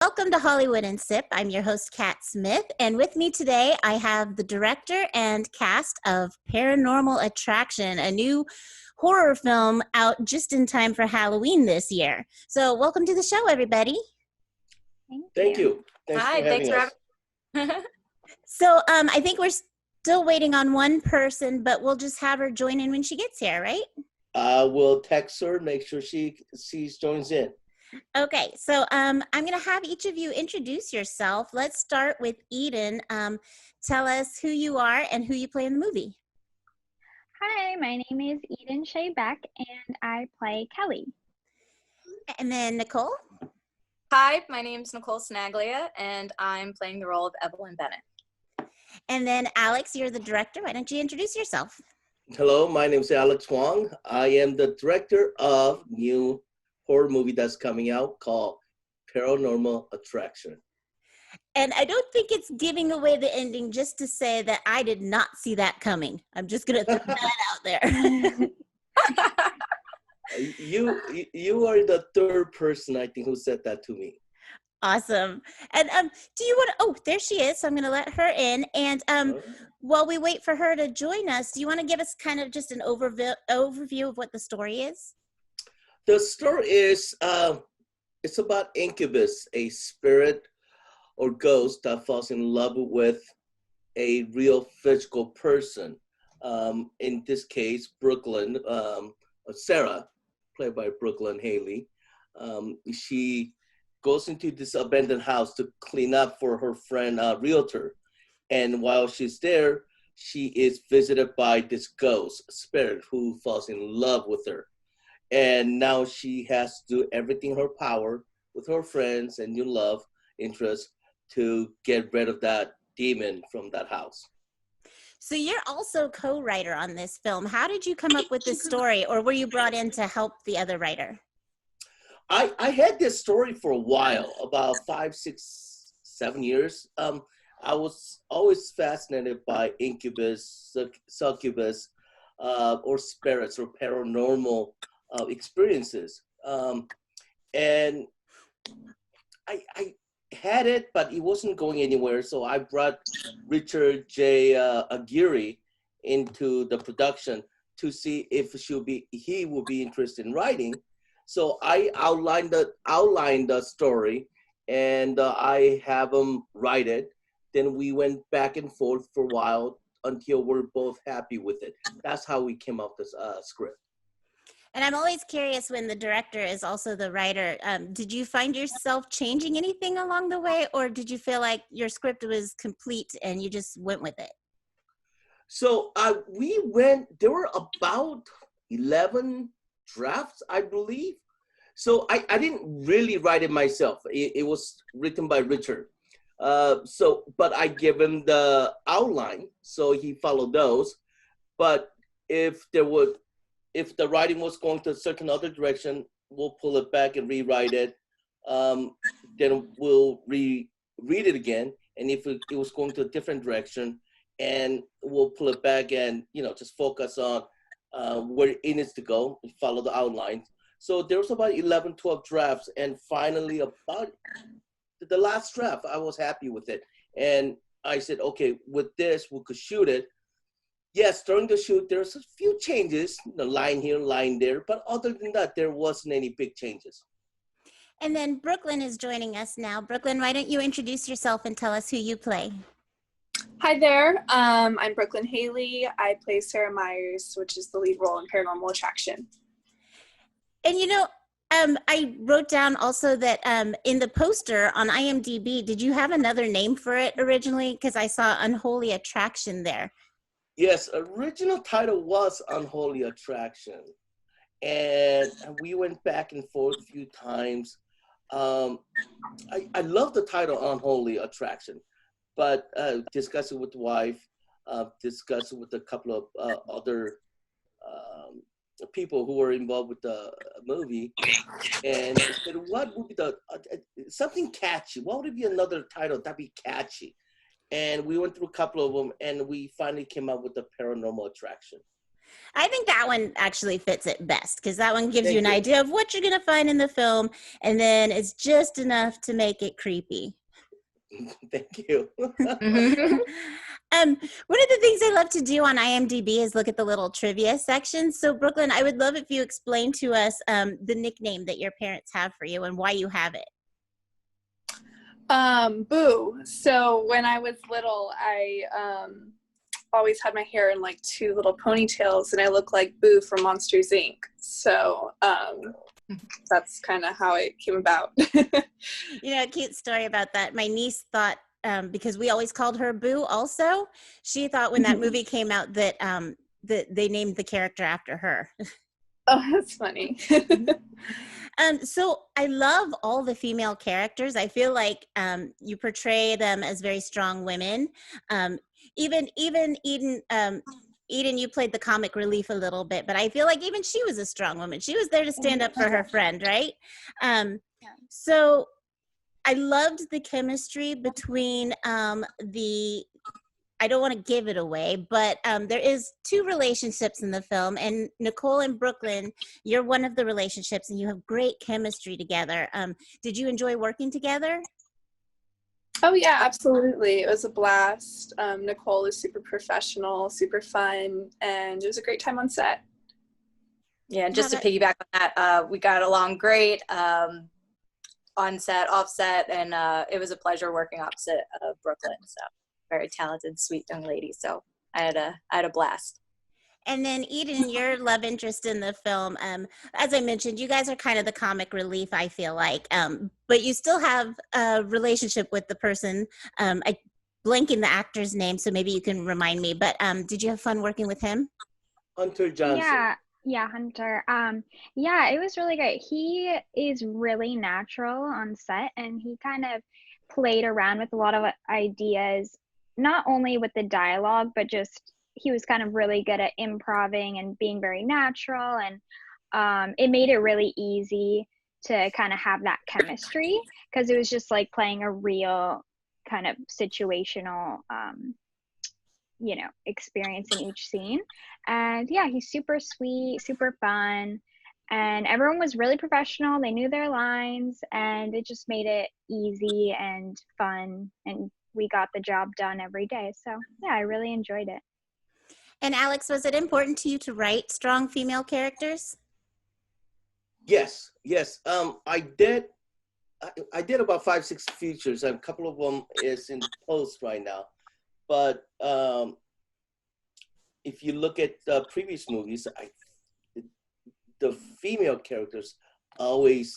welcome to Hollywood and Sip. I'm your host, Kat Smith, and with me today, I have the director and cast of Paranormal Attraction, a new horror film out just in time for Halloween this year. So welcome to the show, everybody. Thank you. Thanks for having us. So I think we're still waiting on one person, but we'll just have her join in when she gets here, right? We'll text her, make sure she joins in. Okay, so I'm going to have each of you introduce yourself. Let's start with Eden. Tell us who you are and who you play in the movie. Hi, my name is Eden Shea Beck, and I play Kelly. And then Nicole. Hi, my name's Nicole Cinaglia, and I'm playing the role of Evelyn Bennett. And then Alex, you're the director. Why don't you introduce yourself? Hello, my name is Alex Hwang. I am the director of new horror movie that's coming out called Paranormal Attraction. And I don't think it's giving away the ending just to say that I did not see that coming. I'm just going to throw that out there. You are the third person, I think, who said that to me. Awesome. And do you want to, oh, there she is. So I'm going to let her in. And while we wait for her to join us, do you want to give us kind of just an overview of what the story is? The story is, it's about incubus, a spirit or ghost that falls in love with a real physical person. In this case, Brooklyn, Sarah, played by Brooklyn Haley. She goes into this abandoned house to clean up for her friend, realtor. And while she's there, she is visited by this ghost spirit who falls in love with her. And now she has to do everything in her power with her friends and new love interest to get rid of that demon from that house. So you're also co-writer on this film. How did you come up with this story, or were you brought in to help the other writer? I had this story for a while, about 5, 6, 7 years. I was always fascinated by incubus, succubus, or spirits or paranormal experiences. And I had it, but it wasn't going anywhere. So I brought Richard J. Aguirre into the production to see if he would be interested in writing. So I outlined the story, and I have him write it. Then we went back and forth for a while until we're both happy with it. That's how we came up with this script. And I'm always curious when the director is also the writer, did you find yourself changing anything along the way, or did you feel like your script was complete and you just went with it? So there were about 11 drafts, I believe. So I didn't really write it myself. It was written by Richard. But I gave him the outline, so he followed those. But if the writing was going to a certain other direction, we'll pull it back and rewrite it. Then we'll read it again. And if it was going to a different direction, and we'll pull it back and, just focus on where it needs to go and follow the outlines. So there was about 11, 12 drafts. And finally, about the last draft, I was happy with it. And I said, okay, with this, we could shoot it. Yes, during the shoot, there's a few changes, line here, line there, but other than that, there wasn't any big changes. And then Brooklyn is joining us now. Brooklyn, why don't you introduce yourself and tell us who you play? Hi there, I'm Brooklyn Haley. I play Sarah Myers, which is the lead role in Paranormal Attraction. And I wrote down also that in the poster on IMDb, did you have another name for it originally? Because I saw Unholy Attraction there. Yes, original title was Unholy Attraction. And we went back and forth a few times. I love the title Unholy Attraction, but discuss it with the wife, discuss it with a couple of other people who were involved with the movie, and said, what would be something catchy? What would be another title that'd be catchy? And we went through a couple of them, and we finally came up with the Paranormal Attraction. I think that one actually fits it best because that one gives Thank you an you. idea of what you're going to find in the film, and then it's just enough to make it creepy. Thank you. One of the things I love to do on IMDb is look at the little trivia section. So, Brooklyn, I would love if you explain to us the nickname that your parents have for you and why you have it. Boo. So when I was little, I always had my hair in like two little ponytails, and I look like Boo from Monsters Inc. So that's kind of how it came about. You know, a cute story about that. My niece thought, because we always called her Boo also, she thought when that movie came out that that they named the character after her. Oh, that's funny. So I love all the female characters. I feel like you portray them as very strong women. Even Eden, Eden, you played the comic relief a little bit, but I feel like even she was a strong woman. She was there to stand up for her friend, right? So I loved the chemistry between I don't want to give it away, but there is two relationships in the film, and Nicole and Brooklyn, you're one of the relationships, and you have great chemistry together. Did you enjoy working together? Oh yeah, absolutely. It was a blast. Nicole is super professional, super fun, and it was a great time on set. Yeah, just to piggyback on that, we got along great on set, off set, and it was a pleasure working opposite of Brooklyn. So very talented, sweet young lady. So I had a blast. And then Eden, your love interest in the film, as I mentioned, you guys are kind of the comic relief, I feel like, but you still have a relationship with the person. I blanking the actor's name, so maybe you can remind me, but did you have fun working with him? Hunter Johnson. Yeah, Hunter. Yeah, it was really great. He is really natural on set, and he kind of played around with a lot of ideas, not only with the dialogue, but just he was kind of really good at improvising and being very natural, and it made it really easy to kind of have that chemistry because it was just like playing a real kind of situational experience in each scene. And yeah, he's super sweet, super fun, and everyone was really professional. They knew their lines, and it just made it easy and fun, and we got the job done every day. So yeah, I really enjoyed it. And Alex, was it important to you to write strong female characters? Yes. I did about 5-6 features, and a couple of them is in post right now. But if you look at the previous movies, the female characters always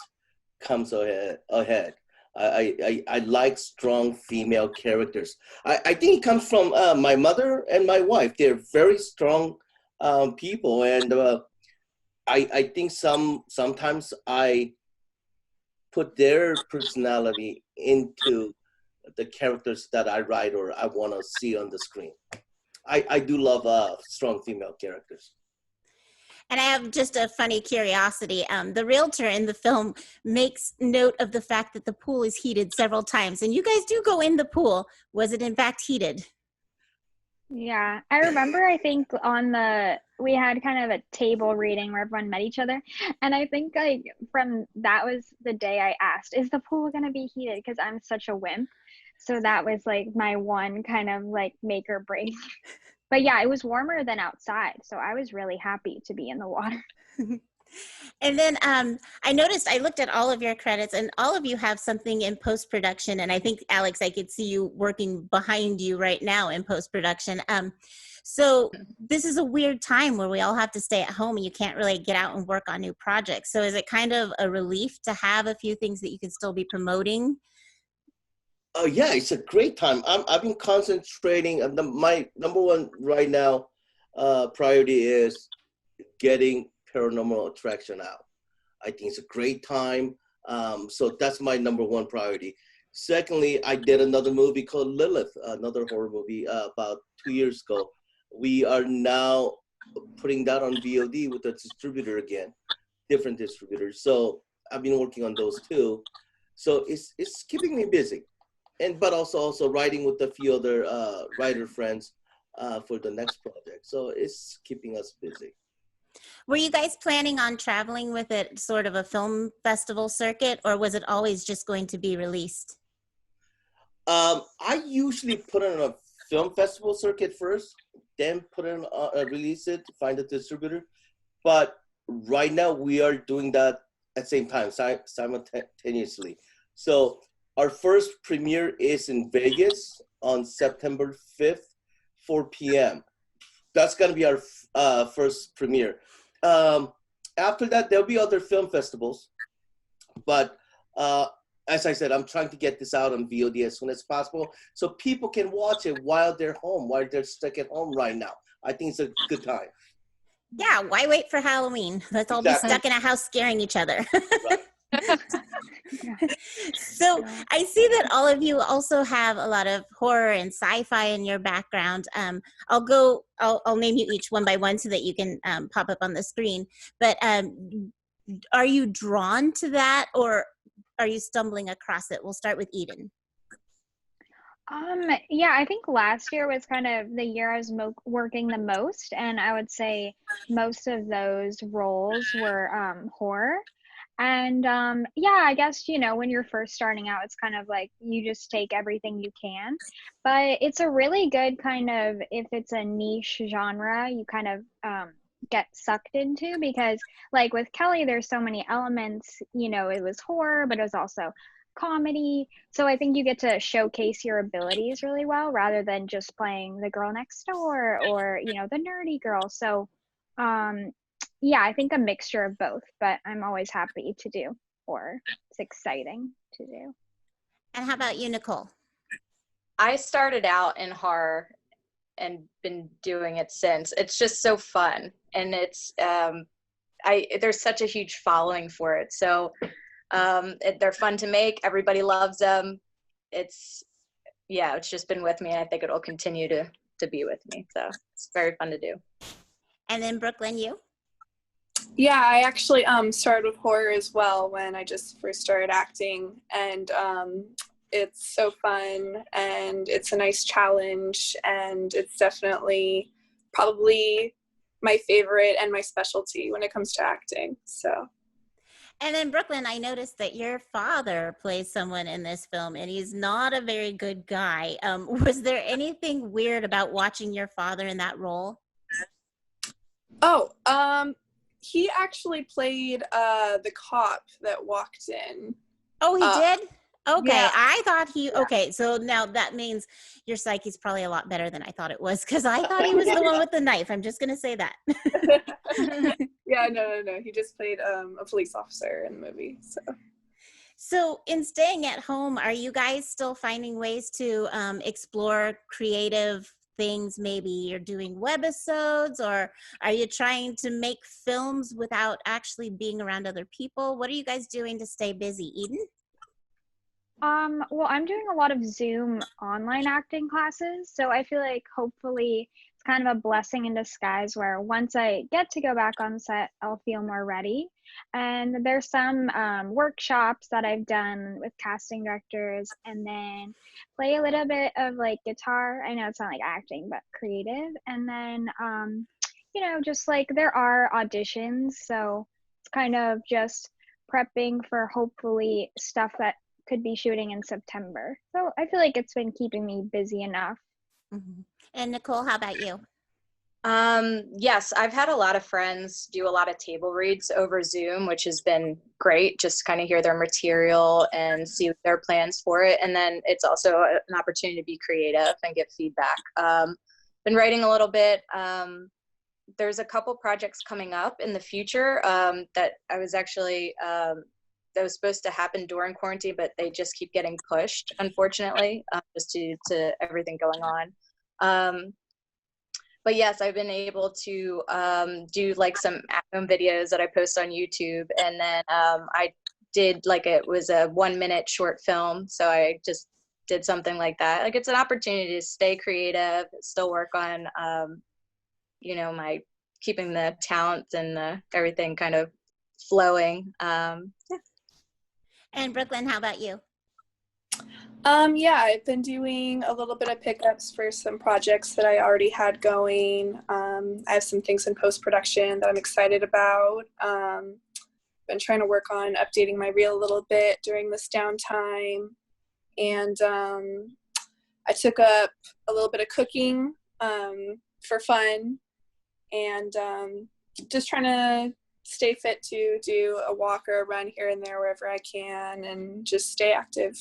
comes ahead. I like strong female characters. I think it comes from my mother and my wife. They're very strong people, and I think sometimes I put their personality into the characters that I write or I want to see on the screen. I do love strong female characters. And I have just a funny curiosity. The realtor in the film makes note of the fact that the pool is heated several times. And you guys do go in the pool. Was it in fact heated? Yeah, I remember, I think we had kind of a table reading where everyone met each other. And I think like that was the day I asked, is the pool going to be heated? Because I'm such a wimp. So that was like my one kind of like make or break. But yeah, it was warmer than outside. So I was really happy to be in the water. And then I noticed, I looked at all of your credits, and all of you have something in post-production. And I think, Alex, I could see you working behind you right now in post-production. So this is a weird time where we all have to stay at home and you can't really get out and work on new projects. So is it kind of a relief to have a few things that you can still be promoting? Oh yeah, it's a great time. I've been concentrating. My number one right now priority is getting Paranormal Attraction out. I think it's a great time. So that's my number one priority. Secondly, I did another movie called Lilith, another horror movie about 2 years ago. We are now putting that on VOD with a distributor again, different distributors. So I've been working on those too. So it's keeping me busy. But also writing with a few other writer friends for the next project. So it's keeping us busy. Were you guys planning on traveling with it, sort of a film festival circuit, or was it always just going to be released? I usually put it on a film festival circuit first, then put it on, release it, find a distributor. But right now we are doing that at the same time, simultaneously. So our first premiere is in Vegas on September 5th, 4 p.m. That's going to be our first premiere. After that, there'll be other film festivals. But as I said, I'm trying to get this out on VOD as soon as possible so people can watch it while they're home, while they're stuck at home right now. I think it's a good time. Yeah, why wait for Halloween? Let's all be stuck in a house scaring each other. So I see that all of you also have a lot of horror and sci-fi in your background. I'll name you each one by one so that you can pop up on the screen. But are you drawn to that, or are you stumbling across it? We'll start with Eden. Yeah, I think last year was kind of the year I was working the most, and I would say most of those roles were horror. And yeah, I guess, when you're first starting out, it's kind of like you just take everything you can. But it's a really good kind of, if it's a niche genre, you kind of get sucked into, because like with Kelly, there's so many elements, it was horror, but it was also comedy. So I think you get to showcase your abilities really well rather than just playing the girl next door or, the nerdy girl. So yeah, I think a mixture of both, but I'm always happy to do horror. It's exciting to do. And how about you, Nicole? I started out in horror and been doing it since. It's just so fun, and it's there's such a huge following for it. So they're fun to make. Everybody loves them. It's just been with me, and I think it'll continue to be with me. So it's very fun to do. And then Brooklyn, you? Yeah, I actually started with horror as well when I just first started acting, and it's so fun, and it's a nice challenge, and it's definitely probably my favorite and my specialty when it comes to acting. So. And then Brooklyn, I noticed that your father plays someone in this film, and he's not a very good guy. Was there anything weird about watching your father in that role? Oh, he actually played the cop that walked in. Oh, he did? Okay, yeah. I thought okay, so now that means your psyche's probably a lot better than I thought it was, because I thought he was the one with the knife. I'm just going to say that. Yeah, no. He just played a police officer in the movie. So in staying at home, are you guys still finding ways to explore creative things? Maybe you're doing webisodes, or are you trying to make films without actually being around other people? What are you guys doing to stay busy? Eden? Well, I'm doing a lot of Zoom online acting classes, so I feel like hopefully it's kind of a blessing in disguise where once I get to go back on set, I'll feel more ready. And there's some workshops that I've done with casting directors, and then play a little bit of like guitar. I know it's not like acting, but creative. And then, just like there are auditions, so it's kind of just prepping for hopefully stuff that could be shooting in September. So I feel like it's been keeping me busy enough. Mm-hmm. And Nicole, how about you? Yes, I've had a lot of friends do a lot of table reads over Zoom, which has been great, just to kind of hear their material and see their plans for it. And then it's also an opportunity to be creative and get feedback. Been writing a little bit. There's a couple projects coming up in the future that I was actually that was supposed to happen during quarantine, but they just keep getting pushed, unfortunately, just due to everything going on. But yes, I've been able to do like some at-home videos that I post on YouTube, and then I did it was a 1-minute short film, so I just did something like that. Like, it's an opportunity to stay creative, still work on my keeping the talent and the everything kind of flowing. Yeah. And Brooklyn, how about you? Yeah, I've been doing a little bit of pickups for some projects that I already had going. I have some things in post-production that I'm excited about. Been trying to work on updating my reel a little bit during this downtime. And I took up a little bit of cooking for fun, and just trying to stay fit to do a walk or a run here and there wherever I can, and just stay active.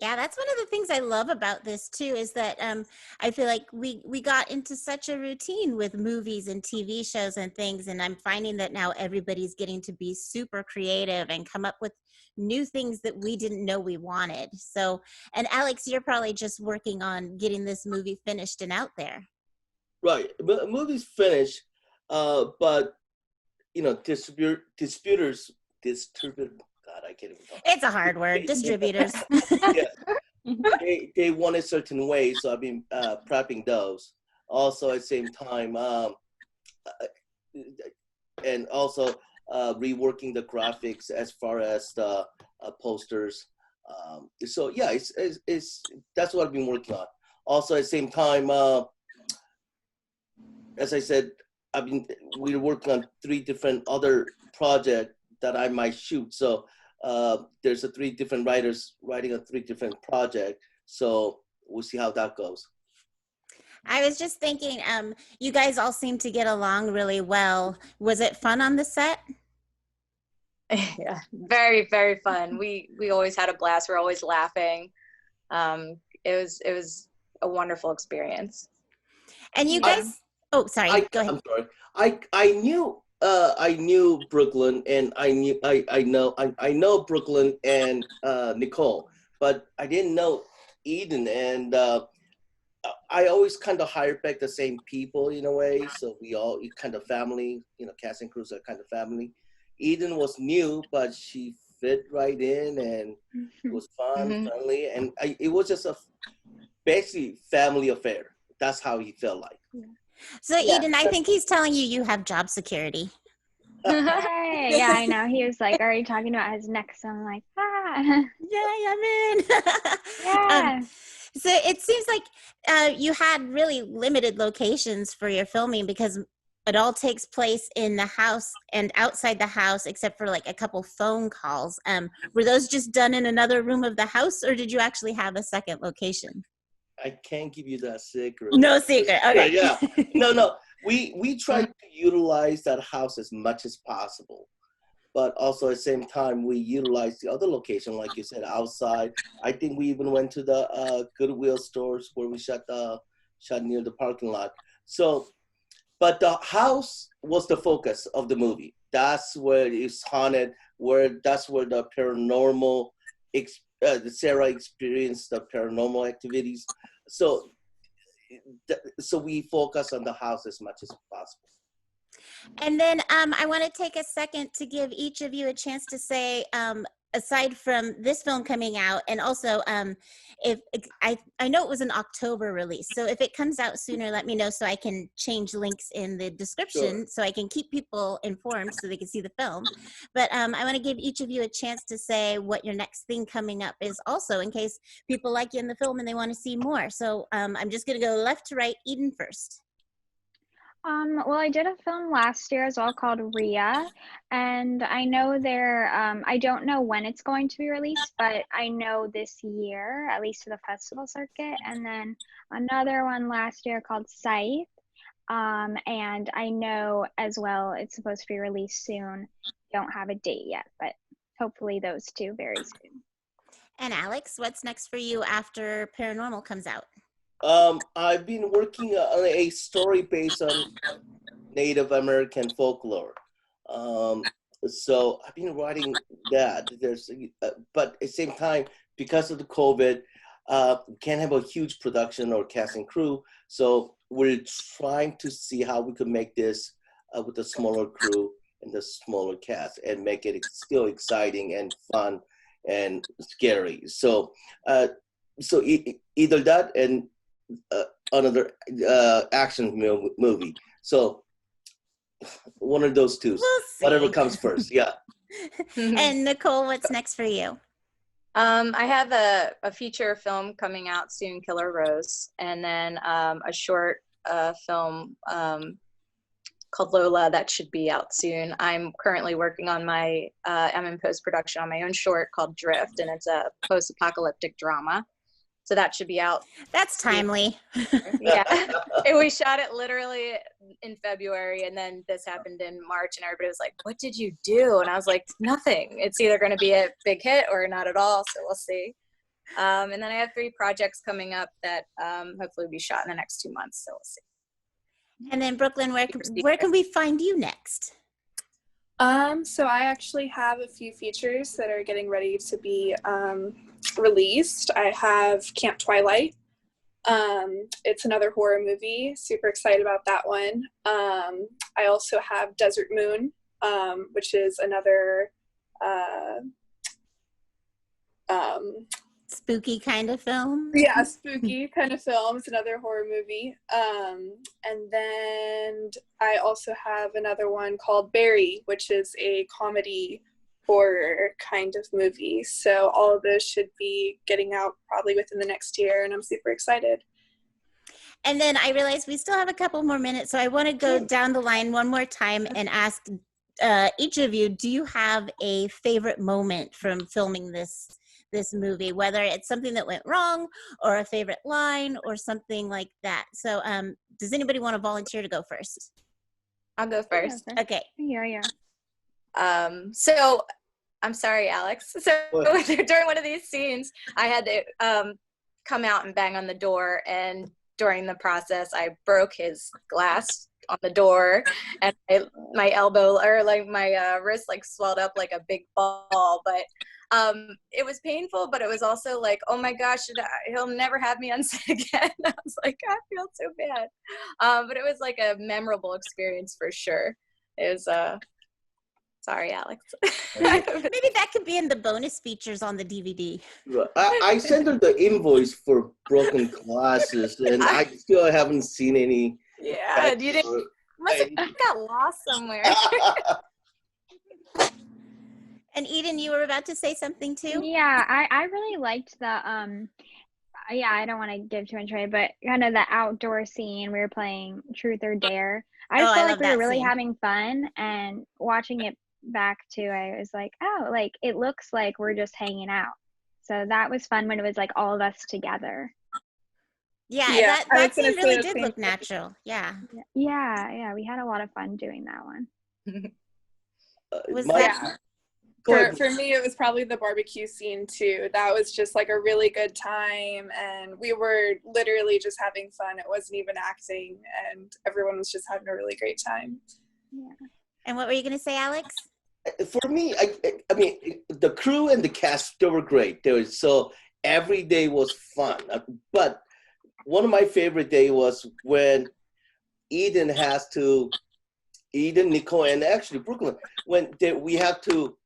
Yeah, that's one of the things I love about this too, is that I feel like we got into such a routine with movies and TV shows and things, and I'm finding that now everybody's getting to be super creative and come up with new things that we didn't know we wanted. So, and Alex, you're probably just working on getting this movie finished and out there. Right, but the movie's finished, but you know, distributors. God, I can't even talk. It's a hard word, distributors. Yeah, they want a certain way, so I've been prepping those. Also, at the same time, and also reworking the graphics as far as the posters. So yeah, it's that's what I've been working on. Also, at the same time, as I said, we're working on 3 different other projects that I might shoot. So there's 3 different writers writing on 3 different projects. So we'll see how that goes. I was just thinking, you guys all seem to get along really well. Was it fun on the set? Yeah, very, very fun. We always had a blast. We're always laughing. It was a wonderful experience. And you guys, oh, sorry, go ahead. I'm sorry. I knew Brooklyn, and I know Brooklyn and Nicole, but I didn't know Eden, and I always kind of hired back the same people in a way, so we all kind of family, you know, cast and crews are kind of family. Eden was new, but she fit right in, and it was fun, friendly, and it was just basically family affair. That's how he felt like. So Eden, I think he's telling you have job security. Hey, yeah, I know. He was like already talking about his next, so I'm like, Yay, I'm in. yeah. So it seems like you had really limited locations for your filming, because it all takes place in the house and outside the house, except for like a couple phone calls. Were those just done in another room of the house, or did you actually have a second location? I can't give you that secret. No secret. Okay. Yeah. No. We try to utilize that house as much as possible, but also at the same time we utilize the other location, like you said, outside. I think we even went to the Goodwill stores where we shot near the parking lot. So, but the house was the focus of the movie. That's where it's haunted. That's where the paranormal. Sarah experienced the paranormal activities. So we focus on the house as much as possible. And then I want to take a second to give each of you a chance to say, aside from this film coming out, and also if I know it was an October release, so if it comes out sooner, let me know so I can change links in the description. Sure. So I can keep people informed so they can see the film. But I want to give each of you a chance to say what your next thing coming up is, also in case people like you in the film and they want to see more. So I'm just going to go left to right. Eden first. Well, I did a film last year as well called Rhea, and I know I don't know when it's going to be released, but I know this year, at least to the festival circuit, and then another one last year called Scythe, and I know as well it's supposed to be released soon. Don't have a date yet, but hopefully those 2 very soon. And Alex, what's next for you after Paranormal comes out? I've been working on a story based on Native American folklore. So I've been writing that. But at the same time, because of the COVID, we can't have a huge production or cast and crew. So we're trying to see how we could make this with a smaller crew and the smaller cast, and make it still exciting and fun and scary. So, either that and another action movie. So one of those 2, whatever comes first. Yeah. And Nicole, what's next for you? I have a feature film coming out soon, Killer Rose, and then a short film called Lola that should be out soon. I'm currently working on I'm in post-production on my own short called Drift, and it's a post-apocalyptic drama. So that should be out. That's timely. Yeah. And we shot it literally in February, and then this happened in March, and everybody was like, what did you do? And I was like, nothing. It's either going to be a big hit or not at all, so we'll see. And then I have 3 projects coming up that hopefully will be shot in the next 2 months, so we'll see. And then Brooklyn, where can we find you next? So I actually have a few features that are getting ready to be released. I have Camp Twilight. It's another horror movie. Super excited about that one. I also have Desert Moon, which is another spooky kind of film. Yeah, spooky kind of film. It's another horror movie. And then I also have another one called Barry, which is a comedy horror kind of movie. So all of those should be getting out probably within the next year, and I'm super excited. And then I realize we still have a couple more minutes, so I want to go down the line one more time and ask each of you, do you have a favorite moment from filming this movie, whether it's something that went wrong or a favorite line or something like that? So does anybody want to volunteer to go first? I'll go first. Okay. Yeah. So I'm sorry, Alex. So during one of these scenes, I had to come out and bang on the door, and during the process, I broke his glass on the door, and my elbow or like my wrist like swelled up like a big ball. But it was painful, but it was also like, oh my gosh, he'll never have me on set again. I was like, I feel so bad. But it was like a memorable experience for sure. It was sorry, Alex. Maybe that could be in the bonus features on the DVD. I sent her the invoice for broken glasses, and I still haven't seen any. Yeah, you didn't. Must have got lost somewhere. And Eden, you were about to say something too? Yeah, I really liked the I don't want to give too much away, but kind of the outdoor scene. We were playing Truth or Dare. I just felt like we were really having fun, and watching it back too, I was like, oh, like it looks like we're just hanging out. So that was fun when it was like all of us together. Yeah, that scene really did look natural. Yeah, we had a lot of fun doing that one. For me, it was probably the barbecue scene too. That was just like a really good time, and we were literally just having fun. It wasn't even acting, and everyone was just having a really great time. Yeah. And what were you going to say, Alex? For me, I mean, the crew and the cast, they were great. So every day was fun. But one of my favorite days was when Eden, Nicole, and actually Brooklyn, when we had to,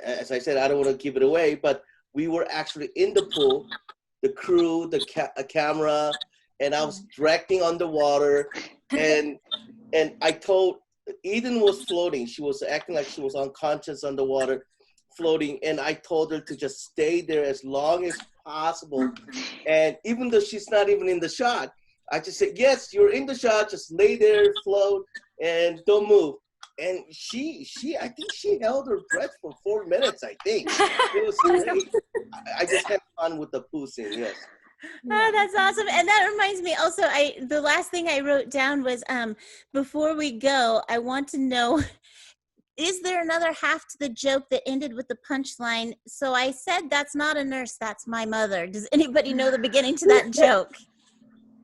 as I said, I don't want to give it away, but we were actually in the pool, the crew, the camera, and I was directing underwater, and I told Eden was floating. She was acting like she was unconscious underwater, floating, and I told her to just stay there as long as possible. And even though she's not even in the shot, I just said, yes, you're in the shot, just lay there, float, and don't move. And I think she held her breath for 4 minutes, I think. It was great. I just had fun with the pool scene, yes. Oh, that's awesome. And that reminds me also, the last thing I wrote down was, before we go, I want to know, is there another half to the joke that ended with the punchline? So I said, that's not a nurse, that's my mother. Does anybody know the beginning to that joke?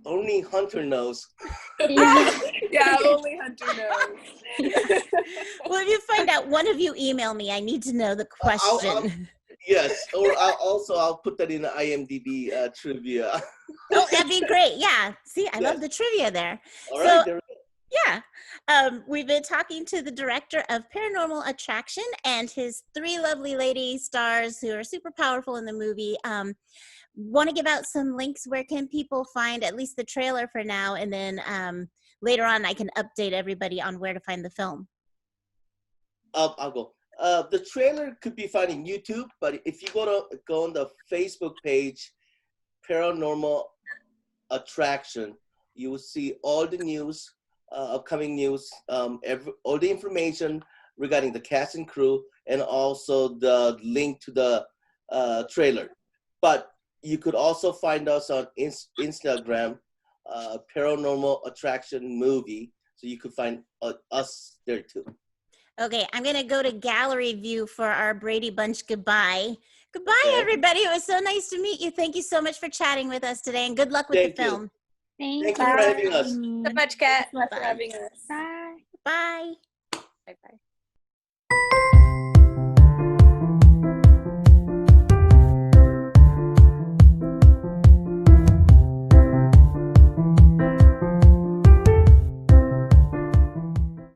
Only Hunter knows. Yeah, only Hunter knows. Well, if you find out, one of you email me. I need to know the question. Yes, or I'll put that in the IMDb trivia. Oh, that'd be great. Yeah. See, I love the trivia there. All right. Yeah. We've been talking to the director of Paranormal Attraction and his 3 lovely lady stars who are super powerful in the movie. Want to give out some links? Where can people find at least the trailer for now? And then later on, I can update everybody on where to find the film. I'll go. The trailer could be found in YouTube, but if you go on the Facebook page, Paranormal Attraction, you will see all the news, upcoming news, all the information regarding the cast and crew, and also the link to the trailer. But you could also find us on Instagram, Paranormal Attraction Movie, so you could find us there too. Okay, I'm going to go to gallery view for our Brady Bunch goodbye. Goodbye, Okay. everybody. It was so nice to meet you. Thank you so much for chatting with us today, and good luck with Thank the you. film. Thank you for having us. So much, Kat. Thanks for Bye. having us. Bye. Bye. Bye-bye.